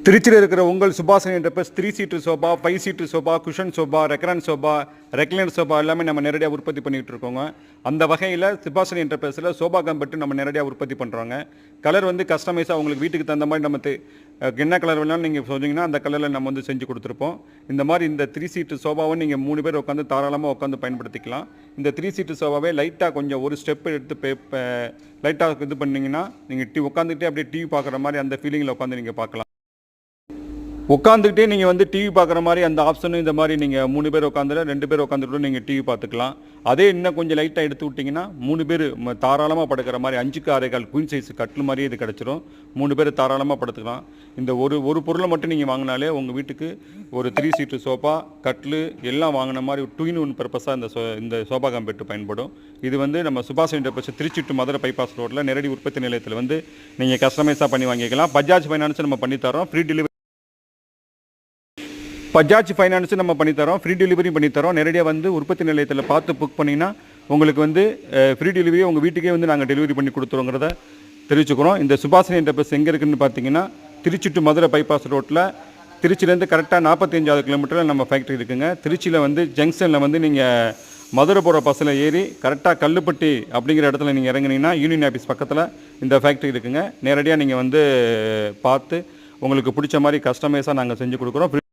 திருச்சியில் இருக்கிற உங்கள் Subhashini enterprise 3 seat sofa, 5 seat sofa, cushion sofa, Recron sofa, recliner sofa எல்லாமே நம்ம நேரடியாக உற்பத்தி பண்ணிகிட்டு இருக்கோங்க. அந்த வகையில் சுபாஷினி என்டர்பிரைஸில் சோபா கம்பெட்டு நம்ம நேரடியாக உற்பத்தி பண்ணுறோங்க. கலர் வந்து கஸ்டமைஸாக உங்களுக்கு வீட்டுக்கு தகுந்த மாதிரி நம்ம என்ன கலர் வேணாலும் நீங்கள் சொன்னீங்கன்னா அந்த கலரில் நம்ம வந்து செஞ்சு கொடுத்துருப்போம். இந்த மாதிரி இந்த 3 சீட்டு சோபாவை நீங்கள் 3 பேர் உட்காந்து தாராளமாக உட்காந்து பயன்படுத்திக்கலாம். இந்த 3 சீட்டு சோபாவே லைட்டாக கொஞ்சம் ஒரு ஸ்டெப் எடுத்து லைட்டாக இது பண்ணிங்கன்னா நீங்கள் உட்காந்துக்கிட்டே அப்படியே டிவி பார்க்குற மாதிரி அந்த ஃபீலிங்கில் உட்காந்து நீங்கள் பார்க்கலாம். உட்காந்துக்கிட்டே நீங்கள் வந்து டிவி பார்க்குற மாதிரி அந்த ஆப்ஷனும் இந்த மாதிரி நீங்கள் 3 பேர் உட்காந்துல 2 பேர் உட்காந்துட்டு நீங்கள் டிவி பார்த்துக்கலாம். அதே இன்னும் கொஞ்சம் லைட்டாக எடுத்து விட்டிங்கன்னா 3 பேர் தாராளமாக படுக்கிற மாதிரி 5க்கு 6.25 குயின் சைஸ் கட்டில் மாதிரியே இது கிடச்சிரும். 3 பேர் தாராளமாக படுத்துக்கலாம். இந்த ஒரு பொருளை மட்டும் நீங்கள் வாங்கினாலே உங்கள் வீட்டுக்கு ஒரு 3 சீட்டு சோஃபா, கட்டில் எல்லாம் வாங்கின மாதிரி 2-in-1 பர்பஸாக இந்த சோபா கம்பெட்டு பயன்படும். இது வந்து நம்ம Subhashini enterprise Trichy to Madurai bypass ரோட்டில் நேரடி உற்பத்தி நிலையத்தில் வந்து நீங்கள் கஸ்டமைஸாக பண்ணி வாங்கிக்கலாம். பஜாஜ் ஃபைனான்ஸ் நம்ம பண்ணித்தரோம். ஃப்ரீ டெலிவரி பஜாஜ் ஃபைனான்ஸ் நம்ம பண்ணித்தரோம். ஃப்ரீ டெலிவரி பண்ணித்தரோம். நேரடியாக வந்து உற்பத்தி நிலையத்தில் பார்த்து புக் பண்ணிங்கன்னா உங்களுக்கு வந்து ஃப்ரீ டெலிவரி உங்கள் வீட்டுக்கே வந்து நாங்கள் டெலிவரி பண்ணி கொடுத்துருங்கிறத தெரிவிச்சுக்கிறோம். இந்த சுபாஷினி என்டர்பிரைஸ் எங்கே இருக்குதுன்னு பார்த்தீங்கன்னா திருச்சி டு மதுரை பைபாஸ் ரோட்டில் திருச்சியிலேருந்து கரெக்டாக 45 கிலோமீட்டரில் நம்ம ஃபேக்ட்ரி இருக்குதுங்க. திருச்சியில் வந்து ஜங்ஷனில் வந்து நீங்கள் மதுரை போகிற பஸ்ஸில் ஏறி கரெக்டாக கல்லுப்பட்டி அப்படிங்கிற இடத்துல நீங்கள் இறங்குனீங்கன்னா யூனியன் ஆஃபீஸ் பக்கத்தில் இந்த ஃபேக்ட்ரி இருக்குதுங்க. நேரடியாக நீங்கள் வந்து பார்த்து உங்களுக்கு பிடிச்ச மாதிரி கஸ்டமைஸாக நாங்கள் செஞ்சு கொடுக்குறோம்.